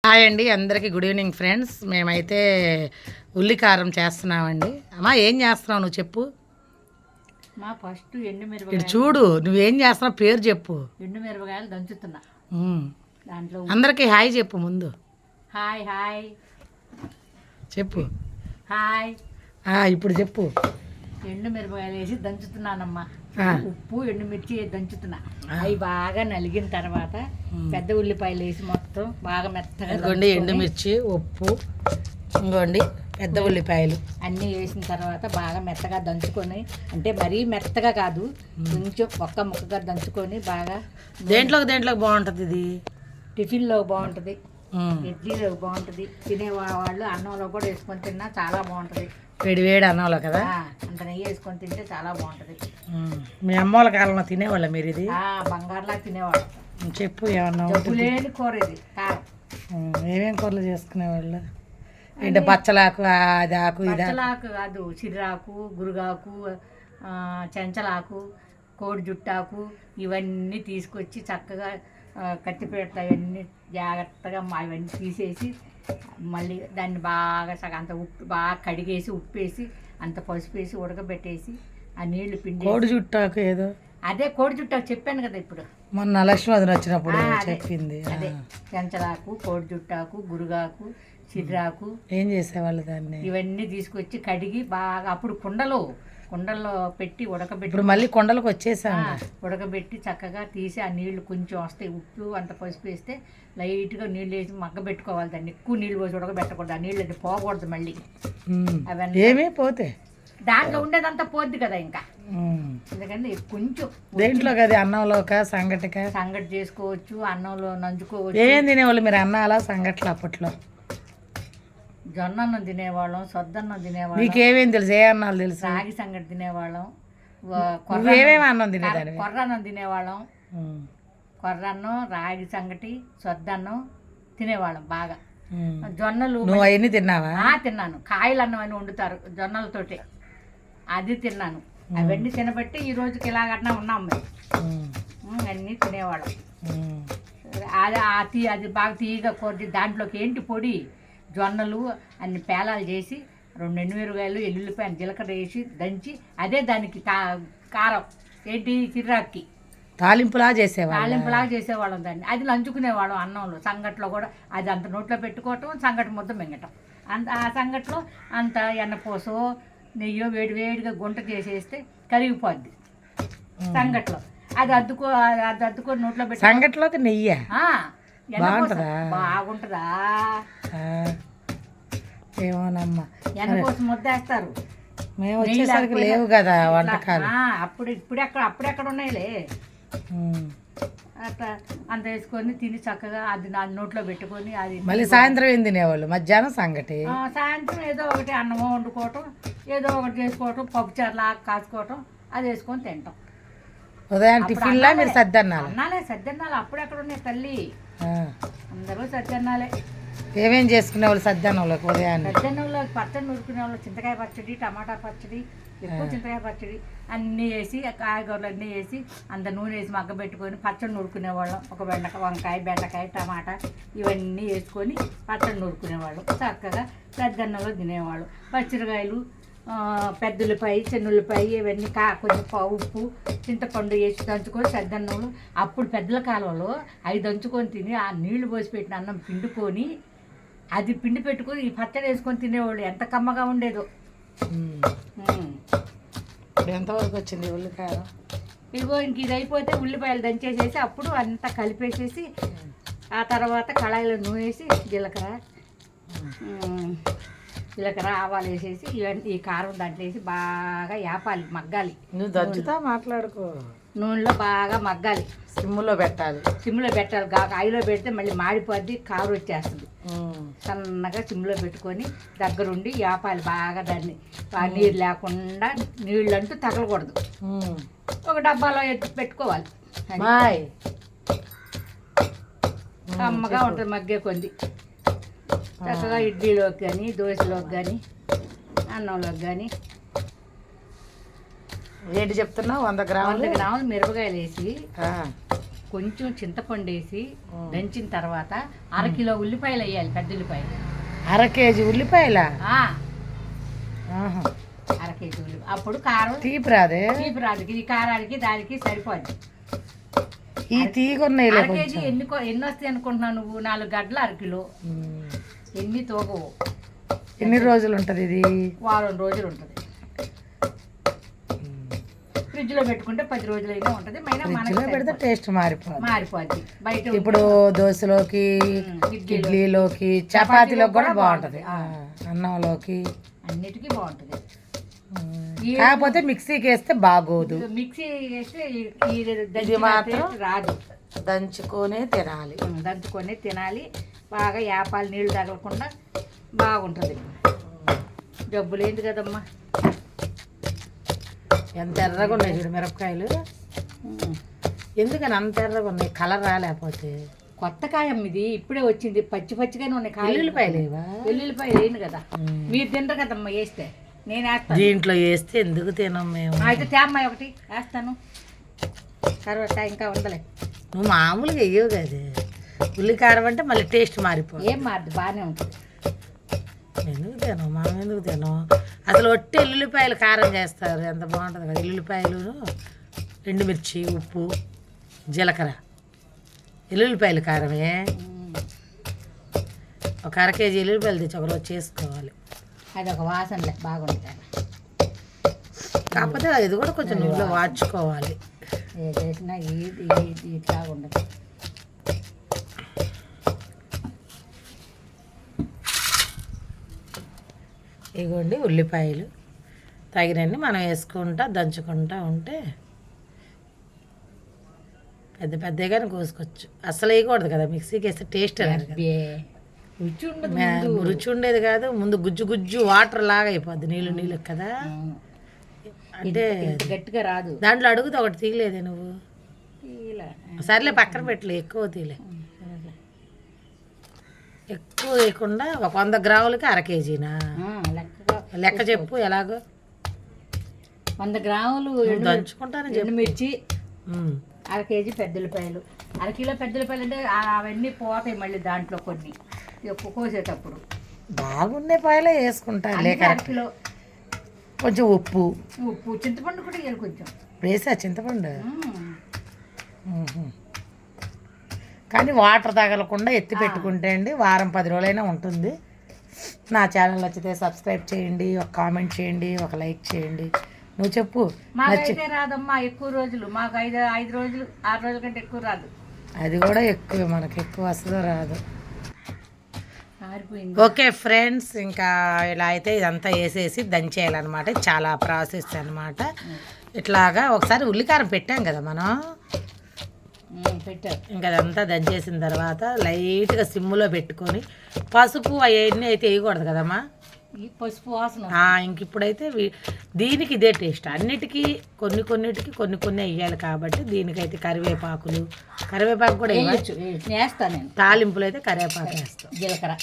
Hi అండి, అందరికీ good evening friends. మేమైతే ఉల్లి కారం చేస్తున్నామండి. అమ్మా ఏం చేస్తున్నావు నువ్వు చెప్పు. ఫస్ట్ ఇటు చూడు, నువ్వేం చేస్తున్నావు పేరు చెప్పు. ఎండుమిరపకాయలు దంచుతున్నా. దాంట్లో అందరికీ హాయ్ చెప్పు ముందు. హాయ్ హాయ్ చెప్పు. హాయ్. ఇప్పుడు చెప్పు. ఎండుమిరపకాయలు వేసి దంచుతున్నానమ్మా. ఉప్పు ఎండుమిర్చి దంచుతున్నా. అవి బాగా నలిగిన తర్వాత పెద్ద ఉల్లిపాయలు వేసి మొత్తం బాగా మెత్తగా ఇదిగోండి ఎండుమిర్చి, ఉప్పు, ఇంకోండి పెద్ద ఉల్లిపాయలు అన్నీ వేసిన తర్వాత బాగా మెత్తగా దంచుకొని, అంటే మరీ మెత్తగా కాదు, కొంచెం ఒక్క ముక్కగా దంచుకొని బాగా. దేంట్లోకి బాగుంటుంది ఇది? టిఫిన్లో బాగుంటుంది, ఇడ్లీలో బాగుంటుంది, తినేవాళ్ళు అన్నంలో కూడా వేసుకొని తిన్నా చాలా బాగుంటుంది. వేడి వేడి అన్నంలో కదా, అంత నెయ్యి వేసుకొని తింటే చాలా బాగుంటుంది. మీ అమ్మోళ్ళ కాలంలో తినేవాళ్ళ మీరు ఇది? బంగారులా తినేవాళ్ళు. చెప్పు ఏమన్నా. జబ్బు లేని కూర ఇది కారం. ఏమేం కూరలు చేసుకునేవాళ్ళు? అంటే బచ్చలాకు, అది ఆకు, ఇది బచ్చలాకు కాదు, చిర్రాకు, గురుగాకు, చెంచలాకు, కోడి జుట్టాకు, ఇవన్నీ తీసుకొచ్చి చక్కగా కత్తిపేట అవన్నీ జాగ్రత్తగా అవన్నీ తీసేసి మళ్ళీ దాన్ని బాగా అంత ఉప్పు బాగా కడిగేసి ఉప్పేసి అంత పసుపు వేసి ఉడకబెట్టేసి ఆ నీళ్లు పిండి. కోడి జుట్టాకు ఏదో, అదే కోడి జుట్టాకు చెప్పాను కదా ఇప్పుడు, మొన్న లక్ష్మీవదన వచ్చినప్పుడు చెప్పింది. అదే చెంచలాకు, కోడి జుట్టాకు, గురుగాకు, చిర్రాకు. ఏం చేసేవాళ్ళు దాన్ని? ఇవన్నీ తీసుకొచ్చి కడిగి బాగా అప్పుడు కుండల్లో పెట్టి ఉడకబెట్టి, ఇప్పుడు మళ్ళీ కొండలకు వచ్చేసాం. ఉడకబెట్టి చక్కగా తీసి ఆ నీళ్లు కొంచెం వస్తాయి, ఉప్పు అంత పసుపు వేస్తే లైట్గా నీళ్ళు వేసి మగ్గబెట్టుకోవాలి. దాన్ని ఎక్కువ నీళ్ళు పోసి ఉడకబెట్టకూడదు, ఆ నీళ్ళు అది పోకూడదు మళ్ళీ. అవన్నీ ఏమీ పోతే దాంట్లో ఉండేదంతా పోద్ది కదా ఇంకా. ఎందుకంటే కొంచెం దేంట్లో కదా, అన్నంలోక సంగటి చేసుకోవచ్చు, అన్నంలో నంచుకోవచ్చు. ఏమేం తినేవాళ్ళు మీరు అన్నాలా సంగట్లు అప్పట్లో? జొన్న అన్నం తినేవాళ్ళం, సొద్దన్నం తినేవాళ్ళం. నీకేమేం తెలుసు? ఏ అన్నాలు తెలుసు? రాగి సంగటి తినేవాళ్ళం, ఏమేమి అన్నం తినేదాన్ని? కొర్రన్నం తినేవాళ్ళం. కొర్రన్నం, రాగి సంగటి, సొద్దన్నం తినేవాళ్ళం బాగా. జొన్నలు నువ్వు అవన్నీ తిన్నావా? తిన్నాను. కాయలు అన్నం అని వండుతారు జొన్నలతోటి, అది తిన్నాను. అవన్నీ తినబట్టి ఈ రోజుకి ఇలాగన్నా ఉన్నాం మేము. అన్నీ తినేవాళ్ళం. అది బాగా తీయగా కొద్ది దాంట్లోకి ఏంటి పొడి జొన్నలు అన్ని పేలాలు చేసి 2 ఎండుమిరపకాయలు, ఎల్లుల్లిపాయలు, జీలకర్ర వేసి దంచి అదే దానికి కారం ఏంటి చిర్రాక్కి తాలింపులాగా చేసేవాళ్ళం దాన్ని. అది నంచుకునేవాళ్ళం అన్నంలో. సంగట్లో కూడా అది అంత నోట్లో పెట్టుకోవటం, సంగటి ముద్ద మింగటం. ఆ సంగట్లో అంత ఎన్నపోసో నెయ్యో వేడివేడిగా గుంట చేసేస్తే కరిగిపోద్ది సంగట్లో. అది అద్దుకొని నోట్లో పెట్టి. సంగట్లోకి నెయ్యి బాగుంటుందా? ఏమోనమ్మా, ఎన్నపోస ముద్ద వేస్తారు. మేము వచ్చేసరికి లేవు కదా వంటకాలు. అప్పుడెక్కడ ఉన్నాయిలే. అట్లా అంత వేసుకొని తిని చక్కగా అది నా నోట్లో పెట్టుకొని అది మళ్ళీ సాయంత్రం ఏం తినేవాళ్ళు? మధ్యాహ్నం సంగటి, సాయంత్రం ఏదో ఒకటి అన్నమో వండుకోవటం, ఏదో ఒకటి చేసుకోవటం, పప్పుచారులా కాసుకోవటం, అది వేసుకొని తింటాం. ఉదయం టిఫిన్లా మీరు సద్దన్నాలే. అప్పుడెక్కడ ఉన్నాయి తల్లి, అందరూ సద్దన్నాలే. ఏమేం చేసుకునేవాళ్ళు సద్దన్నంలోకి? ఉదయాన్నే సద్దన్నంలోకి పచ్చడి నూరుకునే వాళ్ళు, చింతకాయ పచ్చడి, టమాటా పచ్చడి, ఎక్కువ చింతకాయ పచ్చడి అన్నీ వేసి, కాయగూరలు అన్నీ వేసి అంత నూనె వేసి మగ్గబెట్టుకొని పచ్చడి నూరుకునేవాళ్ళం. ఒక వంకాయ, బెండకాయ, టమాటా ఇవన్నీ వేసుకొని పచ్చడి నూరుకునేవాళ్ళం. చక్కగా సద్దన్నంలో తినేవాళ్ళు. పచ్చిరకాయలు, పెద్దుల్లిపాయ, చిన్నుల్లిపాయ ఇవన్నీ కొంచెం ఉప్పు, చింతపండు వేసి దంచుకొని సద్దన్నంలో. అప్పుడు పెద్దల కాలంలో అవి దంచుకొని తిని ఆ నీళ్లు పోసి పెట్టిన అన్నం పిండుకొని అది పిండి పెట్టుకొని ఈ పచ్చడి వేసుకొని తినేవాళ్ళు. ఎంత కమ్మగా ఉండేదో. ఎంతవరకు వచ్చింది ఉల్లిపాయ? ఇదిగో ఇంక ఇది అయిపోతే ఉల్లిపాయలు దంచేసేసి అప్పుడు అంతా కలిపేసేసి ఆ తర్వాత కళాయిలో నూనె వేసి జీలకర్ర ఆవాలు వేసేసి ఈ కారం దాంట్లో వేసి బాగా యాపాలి, మగ్గాలి. నువ్వు దంచుతా మాట్లాడుకో. నూనెలో బాగా మగ్గాలి, సిమ్లో పెట్టాలి. ఆయిలో పెడితే మళ్ళీ మాడిపోద్ది, కారు వచ్చేస్తుంది. సన్నగా సిమ్లో పెట్టుకొని దగ్గరుండి యాపాలి బాగా. దాన్ని నీరు లేకుండా, నీళ్ళు అంటూ తగలకూడదు. ఒక డబ్బాలో ఎత్తి పెట్టుకోవాలి. కమ్మగా ఉంటుంది మగ్గే కొద్ది. చక్కగా ఇడ్లీలోకి కానీ, దోశలోకి కానీ, అన్నంలోకి కానీ. ఏంటి చెప్తున్నావు? 100 గ్రాములు మిరపకాయలు వేసి కొంచెం చింతపండు వేసి దంచిన తర్వాత 1/2 కిలో ఉల్లిపాయలు వేయాలి, పెద్ద ఉల్లిపాయలు. 1/2 కేజీ ఉల్లిపాయల? ఆ, 1/2 కేజీ ఉల్లి. అప్పుడు కారం తీపి రాదే? తీపి రాదు, ఈ కారానికి దానికి సరిపోద్ది. ఈ తీగున్నాయి 1/2 కేజీ ఎన్ని వస్తాయి అనుకుంటున్నావు నువ్వు? 4 గడ్డలు 1/2 కిలో. ఎన్ని తోగవు. ఎన్ని రోజులు ఉంటుంది ఇది? వారం రోజులు ఉంటుంది. ఫ్రిడ్జ్ లో పెట్టుకుంటే 10 రోజులైనా ఉంటుంది. ఫ్రిడ్జ్లో పెడితే టేస్ట్ మారిపోద్ది. బయట ఇప్పుడు దోశలోకి, ఇడ్లీలోకి, చపాతీలోకి కూడా బాగుంటది, అన్నంలోకి అన్నిటికీ బాగుంటుంది. కాకపోతే మిక్సీకి వేస్తే బాగోదు. మిక్సీ వేస్తే ఇది మాత్రం రాదు. దంచుకొనే తినాలి. దంచుకొని తినాలి. బాగా యాపాలు నీళ్లు తగలకుండా బాగుంటుంది. జబ్బు లేదు కదమ్మా. ఎంత ఎర్రగా ఉన్నాయి చూడు మిరపకాయలు. ఎందుకని అంత ఎర్రగా ఉన్నాయి? కలర్ రాలేకపోతే. కొత్త కాయం ఇది, ఇప్పుడే వచ్చింది. పచ్చి పచ్చిగానే ఉన్నాయి కాయలు. వెల్లుల్లిపాయలేవా? వెల్లుల్లిపాయలు వేయను కదా, మీరు తింటారు కదమ్మా వేస్తే. నేను వేస్తాను. దీంట్లో వేస్తే ఎందుకు తినం మేము? అయితే తేమ్మాయి ఒకటి వేస్తాను. తర్వాత ఇంకా ఉండలే. నువ్వు మామూలుగా వేయవు కదా, ఉల్లికారం అంటే మళ్ళీ టేస్ట్ మారిపోయి. ఏం మారదు, బాగానే ఉంటుంది. ఎందుకు తినం మనం? ఎందుకు తినం? అసలు ఒట్టి ఎల్లుల్లిపాయలు కారం చేస్తారు, ఎంత బాగుంటుంది కదా. ఎల్లుల్లిపాయలు, ఎండుమిర్చి, ఉప్పు, జీలకర్ర, ఎల్లుల్లిపాయలు కారమే. ఒక 1/2 కేజీ ఎల్లుల్లిపాయలు తెచ్చి ఒకరోజు చేసుకోవాలి. అది ఒక వాసనలే బాగుంటుంది. కాకపోతే ఇది కూడా కొంచెం నువ్వులో వాచుకోవాలి. ఏ చేసినా ఇట్లా ఉండదు. ఇగోండి ఉల్లిపాయలు తగినన్ని మనం వేసుకుంటా దంచుకుంటా ఉంటే పెద్ద పెద్దగానే కోసుకోవచ్చు. అసలు వేయకూడదు కదా, మిక్సీకి వేస్తే టేస్ట్ రాదు కదా. రుచి ఉండదు. రుచి ఉండేది కాదు, ముందు గుజ్జు గుజ్జు వాటర్ లాగా అయిపోద్ది, నీళ్ళు నీళ్ళు కదా. అంటే గట్టిగా రాదు. దాంట్లో అడుగుతా ఒకటి తీయలేదే నువ్వు? సర్లే పక్కన పెట్టలే, ఎక్కువ తీయలే. ఎక్కువ వేయకుండా ఒక 100 గ్రాములకి 1/2 కేజీనా? లెక్క చెప్పు ఎలాగో. 100 గ్రాములు దంచుకుంటానని చెప్పు. మిర్చి, 1/2 కేజీ పెద్ద ఉల్లిపాయలు. 1/2 కిలో పెద్ద ఉల్లిపాయలు అంటే అవన్నీ పోతాయి మళ్ళీ దాంట్లో కొన్ని కోసేటప్పుడు. బాగుండే పాయలే వేసుకుంటా. లేక 1/2 కిలో. కొంచెం ఉప్పు, చింతపండు కూడా వేయాలి కొంచెం. వేసా చింతపండు. కానీ వాటర్ తగలకుండా ఎత్తి పెట్టుకుంటే అండి వారం 10 రోజులైనా ఉంటుంది. నా ఛానల్ నచ్చితే సబ్స్క్రైబ్ చేయండి, ఒక కామెంట్ చేయండి, ఒక లైక్ చేయండి. నువ్వు చెప్పు. మాకైతే రాదమ్మా ఎక్కువ రోజులు. మాకు 5 రోజులు 6 రోజుల కంటే ఎక్కువ రాదు. అది కూడా ఎక్కువ, మనకు ఎక్కువ వస్తుందో రాదు. ఆరిపోయింది. ఓకే ఫ్రెండ్స్, ఇంకా ఇలా అయితే ఇదంతా వేసేసి దంచేయాలన్నమాట. చాలా ప్రాసెస్ అన్నమాట. ఇట్లాగా ఒకసారి ఉల్లికారం పెట్టాం కదా మనం, పెట్టారు. ఇంకా అదంతా దంచేసిన తర్వాత లైట్గా సిమ్లో పెట్టుకొని, పసుపు అవన్నీ అయితే వేయకూడదు కదమ్మా. ఈ పసుపు వాసన. ఇంక ఇప్పుడైతే దీనికి ఇదే టేస్ట్. అన్నిటికీ కొన్నిటికి కొన్ని వేయాలి కాబట్టి దీనికైతే కరివేపాకు కూడా వేయచ్చు. వేస్తాను నేను. తాలింపులు అయితే కరివేపాకు వేస్తాం, జీలకర్ర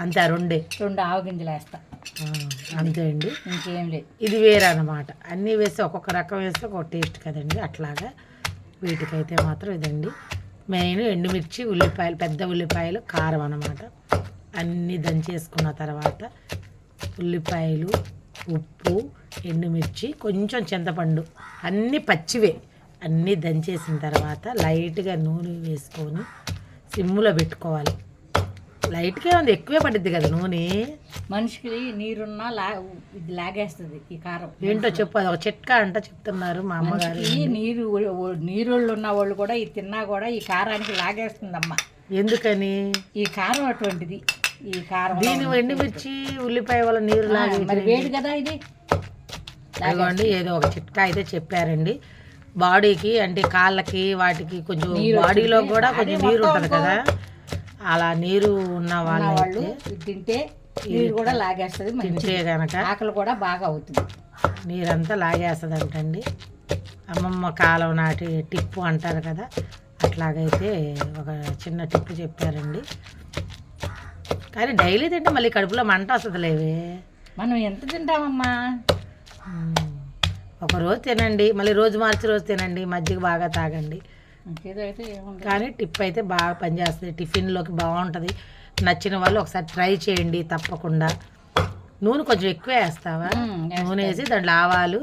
అంతే. 2 ఆవు గింజలు వేస్తా, అంతే అండి. ఇంకేం లేదు. ఇది వేరే అన్నమాట. అన్నీ వేస్తే ఒక్కొక్క రకం వేస్తే ఒక టేస్ట్ కదండి. అట్లాగా వీటికైతే మాత్రం ఇదండి మెయిన్. ఎండుమిర్చి, ఉల్లిపాయలు, పెద్ద ఉల్లిపాయలు, కారం అన్నమాట. అన్నీ దంచేసుకున్న తర్వాత ఉల్లిపాయలు, ఉప్పు, ఎండుమిర్చి, కొంచెం చింతపండు, అన్నీ పచ్చివే, అన్నీ దంచేసిన తర్వాత లైట్గా నూనె వేసుకొని సిమ్లో పెట్టుకోవాలి. లైట్గా ఉంది, ఎక్కువే పడుద్ది కదా నూనె. మనిషికి నీరున్నా ఇది లాగేస్తుంది ఈ కారం. ఏంటో చెప్పు, అది ఒక చిట్కా అంట చెప్తున్నారు మా అమ్మగారు. నీరుళ్ళు ఉన్న వాళ్ళు కూడా ఇది తిన్నా కూడా ఈ కారానికి లాగేస్తుందమ్మా. ఎందుకని? ఈ కారం అటువంటిది. ఈ కారం దీని ఎండుమిర్చి, ఉల్లిపాయ వల్ల నీరు లాగే మరి వేడి కదా ఇది. అదిగోండి ఏదో ఒక చిట్కా అయితే చెప్పారండి. బాడీకి అంటే కాళ్ళకి వాటికి కొంచెం బాడీలో కూడా కొంచెం నీరు ఉంటుంది కదా, అలా నీరు ఉన్న వాళ్ళు తింటే నీరు కూడా లాగేస్తుంది. తింటే కనుక ఆకలి కూడా బాగా అవుతుంది. నీరంతా లాగేస్తుంది అంటండి. అమ్మమ్మ కాలం నాటి టిప్పు అంటారు కదా, అట్లాగైతే ఒక చిన్న టిప్పు చెప్పారండి. కానీ డైలీ తింటే మళ్ళీ కడుపులో మంట వస్తుంది లేవే. మనం ఎంత తింటామమ్మా? ఒకరోజు తినండి, మళ్ళీ రోజు మార్చి రోజు తినండి. మజ్జిగ బాగా తాగండి, ఇంకేదో అయితే ఏముంది. కానీ టిప్ అయితే బాగా పనిచేస్తుంది, టిఫిన్లోకి బాగుంటుంది. నచ్చిన వాళ్ళు ఒకసారి ట్రై చేయండి తప్పకుండా. నూనె కొంచెం ఎక్కువ వేస్తావా? నూనె వేసి దాంట్లో ఆవాలు,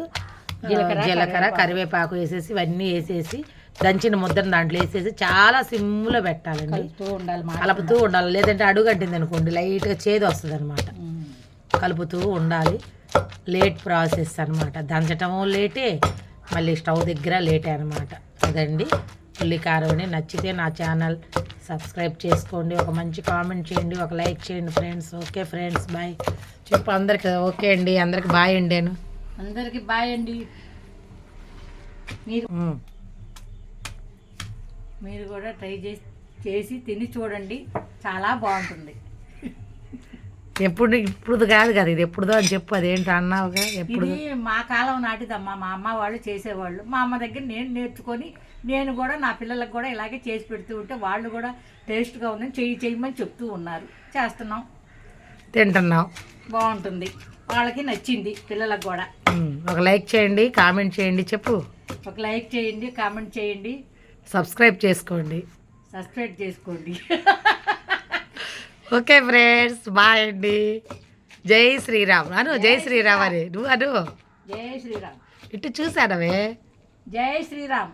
జీలకర్ర, కరివేపాకు వేసేసి ఇవన్నీ వేసేసి దంచిన ముద్దను దాంట్లో వేసేసి చాలా సిమ్లో పెట్టాలండి. కలుపుతూ ఉండాలి, కలుపుతూ ఉండాలి, లేదంటే అడుగంటింది అనుకోండి లైట్గా చేదు వస్తుంది అనమాట. కలుపుతూ ఉండాలి. లేట్ ప్రాసెస్ అనమాట, దంచటము లేటే, మళ్ళీ స్టవ్ దగ్గర లేటే అనమాట. అదండి ఉల్లికారమని. నచ్చితే నా ఛానల్ సబ్స్క్రైబ్ చేసుకోండి, ఒక మంచి కామెంట్ చేయండి, ఒక లైక్ చేయండి ఫ్రెండ్స్. ఓకే ఫ్రెండ్స్, బాయ్ చెప్పు అందరికి. ఓకే అండి, అందరికి బాయ్ అండి. అందరికి బాయ్ అండి. మీరు కూడా ట్రై చేసి తిని చూడండి, చాలా బాగుంటుంది. ఇప్పుడు కాదు కదా, ఇది ఎప్పుడుదో అని చెప్పు. అదేంటి అన్నావుగా, ఎప్పుడు? ఇది మా కాలం నాటిదమ్మా, మా అమ్మ వాళ్ళు చేసేవాళ్ళు. మా అమ్మ దగ్గర నేను నేర్చుకొని నేను కూడా నా పిల్లలకు కూడా ఇలాగే చేసి పెడుతూ ఉంటే వాళ్ళు కూడా టేస్ట్గా ఉందని చేయమని చెప్తూ ఉన్నారు. చేస్తున్నాం, తింటున్నాం, బాగుంటుంది, వాళ్ళకి నచ్చింది, పిల్లలకు కూడా. ఒక లైక్ చేయండి, కామెంట్ చేయండి, చెప్పు. ఒక లైక్ చేయండి, కామెంట్ చేయండి, సబ్స్క్రైబ్ చేసుకోండి. ఓకే ఫ్రెండ్స్, బాయ్ అండి. జై శ్రీరామ్ అను. జై శ్రీరామ్ అని నువ్వు అను. జై శ్రీరామ్. ఇటు చూసానవే. జై శ్రీరామ్.